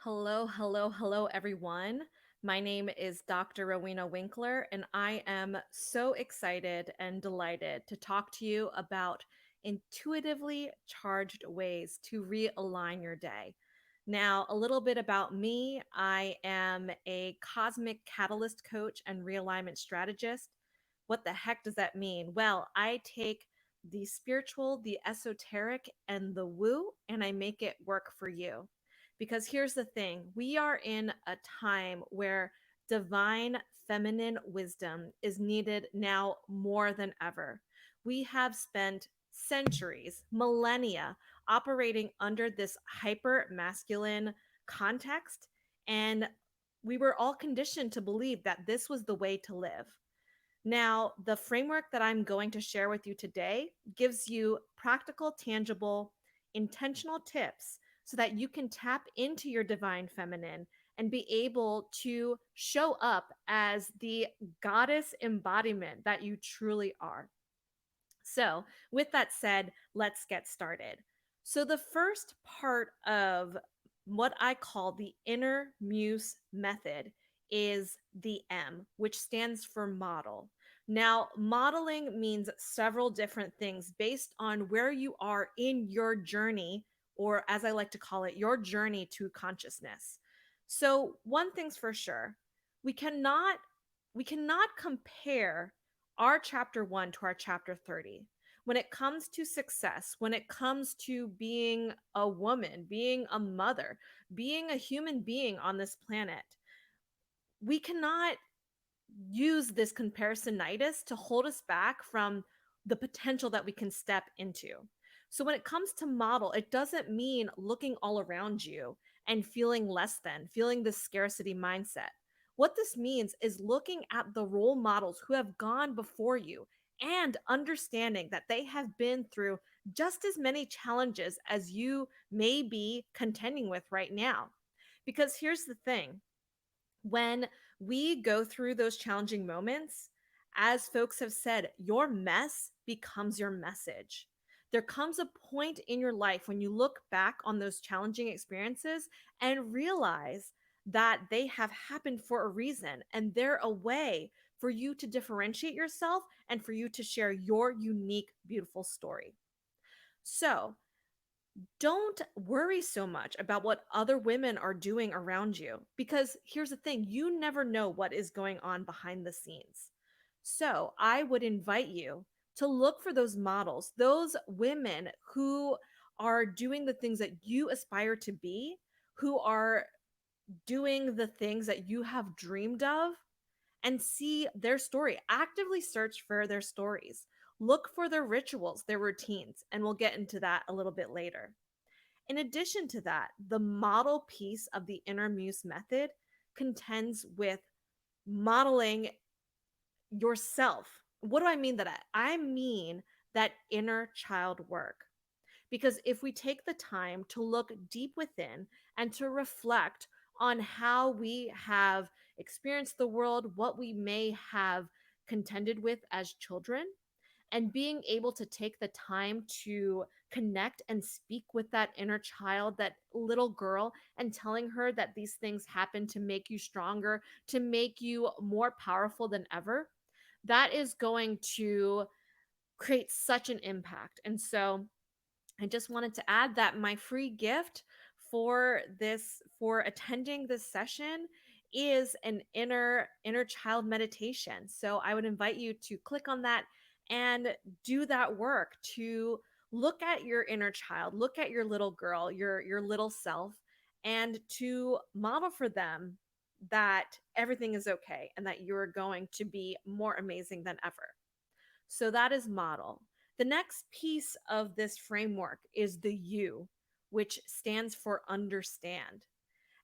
Hello, hello, hello, everyone. My name is Dr. Rowena Winkler, and I am so excited and delighted to talk to you about intuitively charged ways to realign your day. Now, a little bit about me. I am a cosmic catalyst coach and realignment strategist. What the heck does that mean? Well, I take the spiritual, the esoteric, and the woo, and I make it work for you. Because here's the thing, we are in a time where divine feminine wisdom is needed now more than ever. We have spent centuries, millennia operating under this hyper masculine context, and we were all conditioned to believe that this was the way to live. Now, the framework that I'm going to share with you today gives you practical, tangible, intentional tips so that you can tap into your divine feminine and be able to show up as the goddess embodiment that you truly are. So, with that said, let's get started. So, the first part of what I call the inner muse method is the M, which stands for model. Now, modeling means several different things based on where you are in your journey, or as I like to call it, your journey to consciousness. So, one thing's for sure, we cannot we cannot compare our chapter 1 to our chapter 30. When it comes to success, when it comes to being a woman, being a mother, being a human being on this planet, we cannot use this comparisonitis to hold us back from the potential that we can step into. So when it comes to model, it doesn't mean looking all around you and feeling less than, feeling this scarcity mindset. What this means is looking at the role models who have gone before you and understanding that they have been through just as many challenges as you may be contending with right now. Because here's the thing, when we go through those challenging moments, as folks have said, your mess becomes your message. There comes a point in your life when you look back on those challenging experiences and realize that they have happened for a reason and they're a way for you to differentiate yourself and for you to share your unique, beautiful story. So, don't worry so much about what other women are doing around you because here's the thing, you never know what is going on behind the scenes. So, I would invite you to look for those models, those women who are doing the things that you aspire to be, who are doing the things that you have dreamed of, and see their story. Actively search for their stories. Look for their rituals, their routines, and we'll get into that a little bit later. In addition to that, the model piece of the inner muse method contends with modeling yourself. What do I mean that I mean that inner child work. Because if we take the time to look deep within and to reflect on how we have experienced the world, what we may have contended with as children, and being able to take the time to connect and speak with that inner child, that little girl, and telling her that these things happen to make you stronger, to make you more powerful than ever, that is going to create such an impact. And so I just wanted to add that my free gift for attending this session is an inner child meditation. So I would invite you to click on that and do that work to look at your inner child, look at your little girl, your little self, and to model for them that everything is okay and that you're going to be more amazing than ever. So that is model. The next piece of this framework is the U, which stands for understand.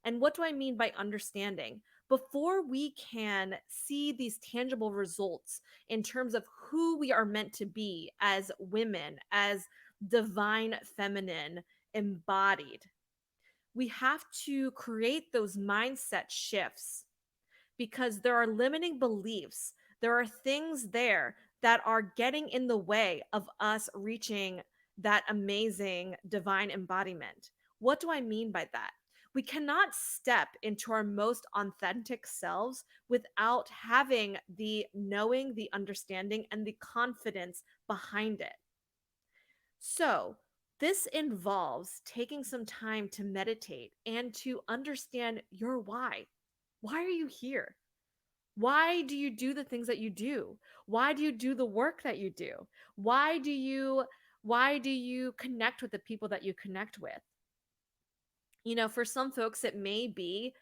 And what do I mean by understanding? Before we can see these tangible results in terms of who we are meant to be as women, as divine feminine embodied, we have to create those mindset shifts because there are limiting beliefs. There are things there that are getting in the way of us reaching that amazing divine embodiment. What do I mean by that? We cannot step into our most authentic selves without having the knowing, the understanding, and the confidence behind it. So, this involves taking some time to meditate and to understand your why. Why are you here? Why do you do the things that you do? Why do you do the work that you do? Why do you why do you connect with the people that you connect with? For some folks, it may be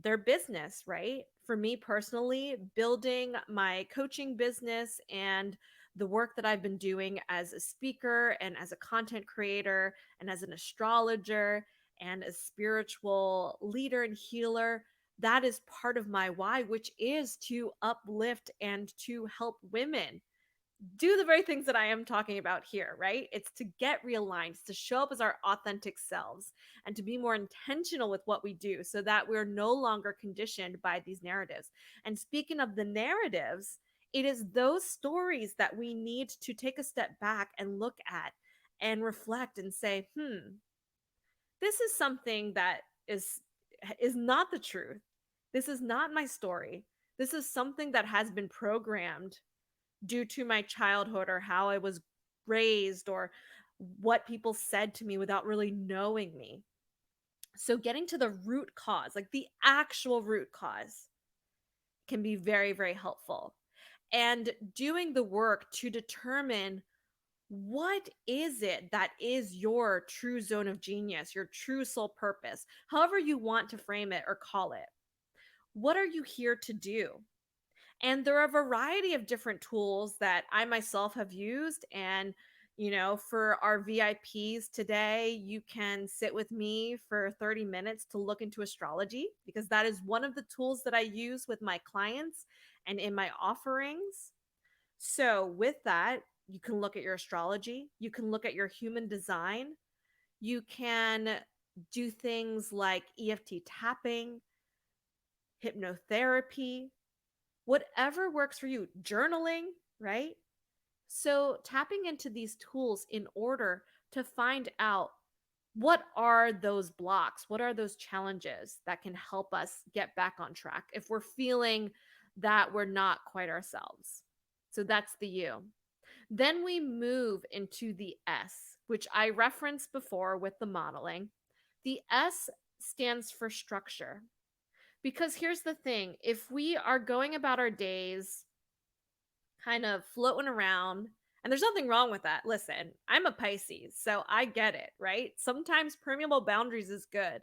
their business, right? For me personally, building my coaching business and the work that I've been doing as a speaker and as a content creator and as an astrologer and a spiritual leader and healer, that is part of my why, which is to uplift and to help women do the very things that I am talking about here, right? It's to get realigned, to show up as our authentic selves, and to be more intentional with what we do so that we're no longer conditioned by these narratives. And speaking of the narratives, it is those stories that we need to take a step back and look at and reflect and say, this is something that is not the truth. This is not my story. This is something that has been programmed due to my childhood or how I was raised or what people said to me without really knowing me. So, getting to the root cause, like the actual root cause, can be very, very helpful. And doing the work to determine what is it that is your true zone of genius, your true soul purpose, however you want to frame it or call it. What are you here to do? And there are a variety of different tools that I myself have used. And, for our VIPs today, you can sit with me for 30 minutes to look into astrology because that is one of the tools that I use with my clients and in my offerings. So, with that, you can look at your astrology, you can look at your human design, you can do things like EFT tapping, hypnotherapy, whatever works for you, journaling, right? So, tapping into these tools in order to find out what are those blocks, what are those challenges that can help us get back on track if we're feeling that we're not quite ourselves. So, that's the U. Then we move into the S, which I referenced before with the modeling. The S stands for structure. Because here's the thing, if we are going about our days kind of floating around, and there's nothing wrong with that. Listen, I'm a Pisces, so I get it, right? Sometimes permeable boundaries is good.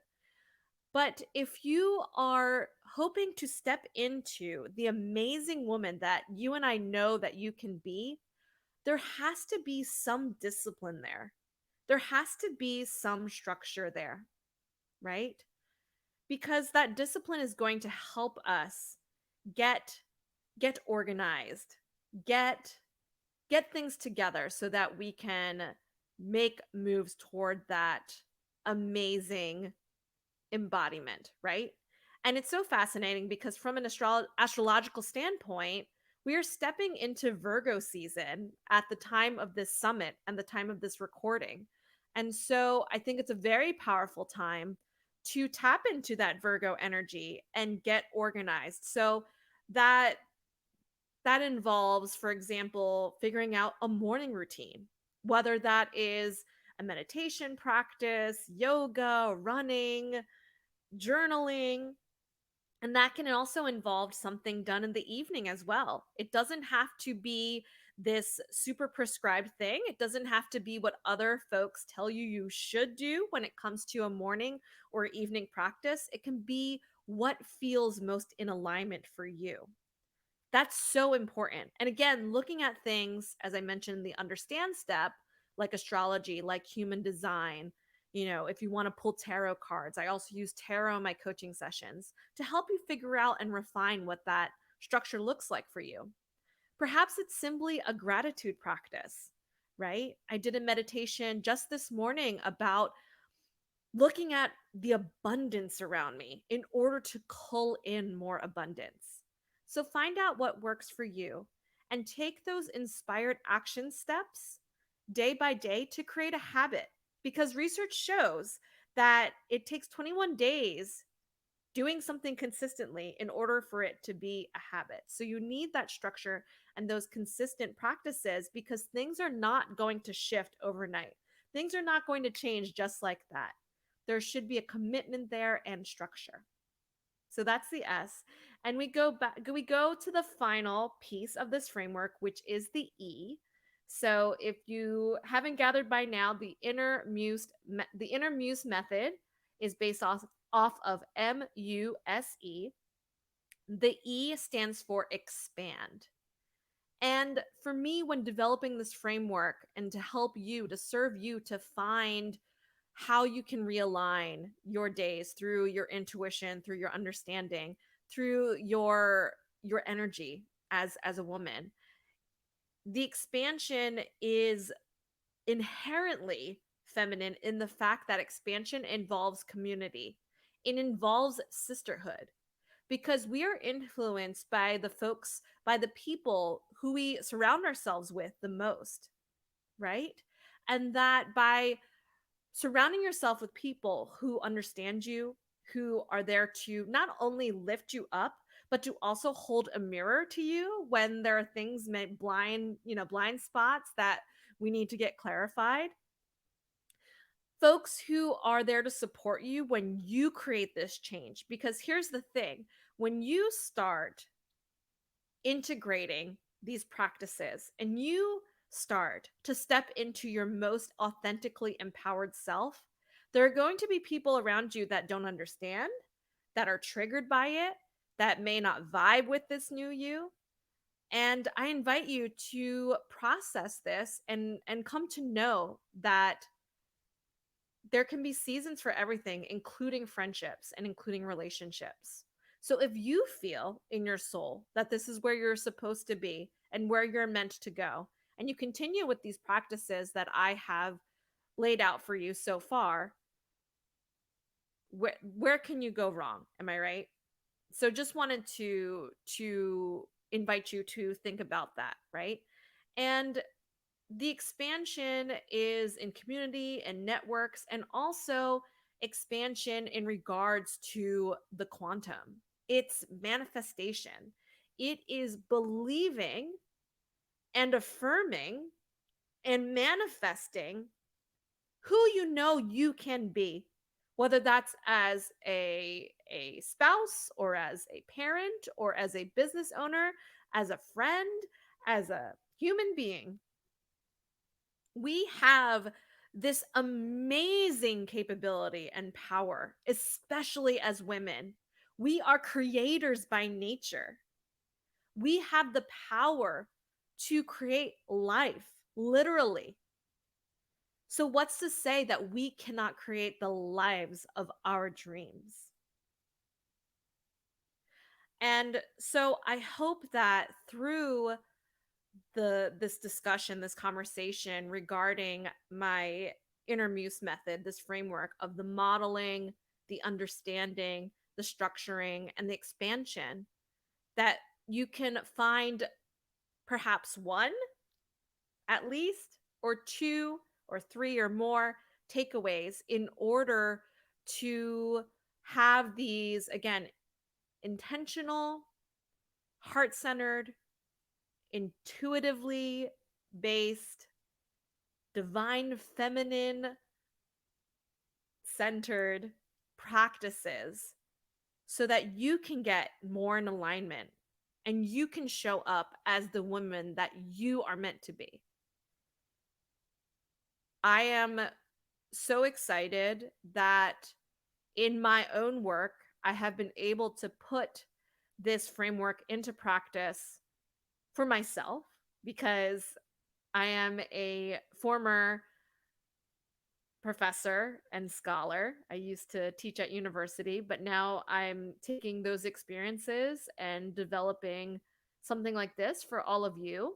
But if you are hoping to step into the amazing woman that you and I know that you can be, there has to be some discipline there. There has to be some structure there, right? Because that discipline is going to help us get get organized, get get things together so that we can make moves toward that amazing embodiment, right? And it's so fascinating because from an astrological standpoint, we are stepping into Virgo season at the time of this summit and the time of this recording. And so I think it's a very powerful time to tap into that Virgo energy and get organized. So that that involves, for example, figuring out a morning routine, whether that is a meditation practice, yoga, running, journaling. And that can also involve something done in the evening as well. It doesn't have to be this super prescribed thing. It doesn't have to be what other folks tell you should do when it comes to a morning or evening practice. It can be what feels most in alignment for you. That's so important. And again, looking at things, as I mentioned, in the understand step, like astrology, like human design, if you want to pull tarot cards, I also use tarot in my coaching sessions to help you figure out and refine what that structure looks like for you. Perhaps it's simply a gratitude practice, right? I did a meditation just this morning about looking at the abundance around me in order to cull in more abundance. So find out what works for you and take those inspired action steps day by day to create a habit because research shows that it takes 21 days doing something consistently in order for it to be a habit. So you need that structure and those consistent practices because things are not going to shift overnight. Things are not going to change just like that. There should be a commitment there and structure. So that's the S. And we go to the final piece of this framework, which is the E. So if you haven't gathered by now, the inner muse method is based off of MUSE. The E stands for expand. And for me, when developing this framework and to help you, to serve you to find how you can realign your days through your intuition, through your understanding, through your energy as a woman. The expansion is inherently feminine in the fact that expansion involves community. It involves sisterhood because we are influenced by by the people who we surround ourselves with the most, right? And that by surrounding yourself with people who understand you, who are there to not only lift you up, but to also hold a mirror to you when there are things blind spots that we need to get clarified. Folks who are there to support you when you create this change. Because here's the thing, when you start integrating these practices and you start to step into your most authentically empowered self, there are going to be people around you that don't understand, that are triggered by it, that may not vibe with this new you. And I invite you to process this and come to know that there can be seasons for everything, including friendships and including relationships. So if you feel in your soul that this is where you're supposed to be and where you're meant to go, and you continue with these practices that I have laid out for you so far, where can you go wrong? Am I right? So just wanted to invite you to think about that, right? And the expansion is in community and networks, and also expansion in regards to the quantum. It's manifestation. It is believing and affirming and manifesting who you know you can be, whether that's as a spouse or as a parent or as a business owner, as a friend, as a human being. We have this amazing capability and power, especially as women. We are creators by nature. We have the power to create life, literally. So, what's to say that we cannot create the lives of our dreams? And so, I hope that through this discussion, this conversation regarding my inner muse method, this framework of the modeling, the understanding, the structuring, and the expansion, that you can find perhaps one at least, or two, or three, or more takeaways in order to have these, again, intentional, heart centered, intuitively based, divine feminine centered practices so that you can get more in alignment and you can show up as the woman that you are meant to be. I am so excited that in my own work, I have been able to put this framework into practice for myself because I am a former professor and scholar. I used to teach at university, but now I'm taking those experiences and developing something like this for all of you.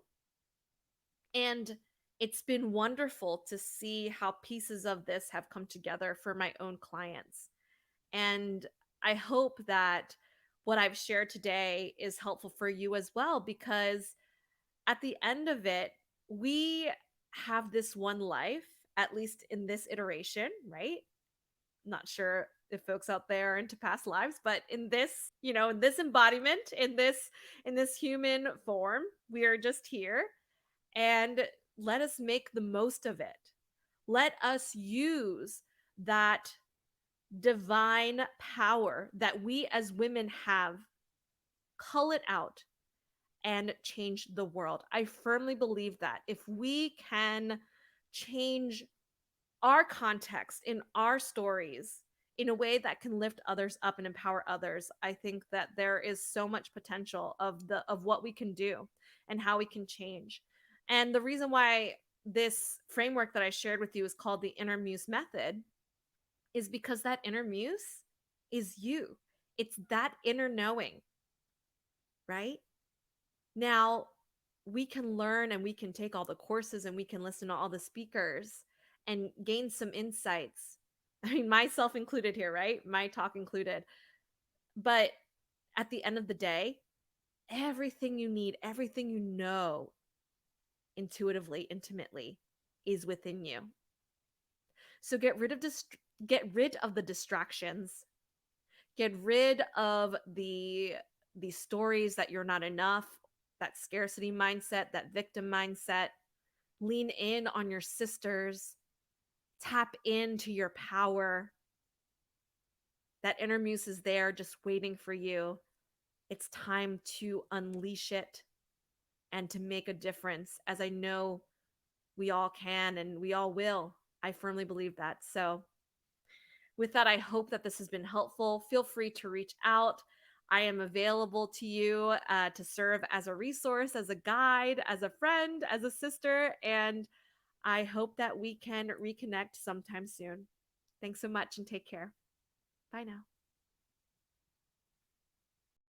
And it's been wonderful to see how pieces of this have come together for my own clients. And I hope that what I've shared today is helpful for you as well, because at the end of it, we have this one life, at least in this iteration, right? Not sure if folks out there are into past lives, but in this, in this embodiment, in this human form, we are just here, and let us make the most of it. Let us use that divine power that we as women have, cull it out, and change the world. I firmly believe that if we can change our context in our stories in a way that can lift others up and empower others, I think that there is so much potential of what we can do and how we can change. And the reason why this framework that I shared with you is called the inner muse method is because that inner muse is you. It's that inner knowing, right? Now, we can learn and we can take all the courses and we can listen to all the speakers and gain some insights. I mean, myself included here, right? My talk included. But at the end of the day, everything you need, everything you know intuitively, intimately is within you. So get rid of the distractions. Get rid of the stories that you're not enough, that scarcity mindset, that victim mindset. Lean in on your sisters. Tap into your power. That inner muse is there just waiting for you. It's time to unleash it and to make a difference, as I know we all can and we all will. I firmly believe that. So, with that, I hope that this has been helpful. Feel free to reach out. I am available to you to serve as a resource, as a guide, as a friend, as a sister, and I hope that we can reconnect sometime soon. Thanks so much and take care. Bye now.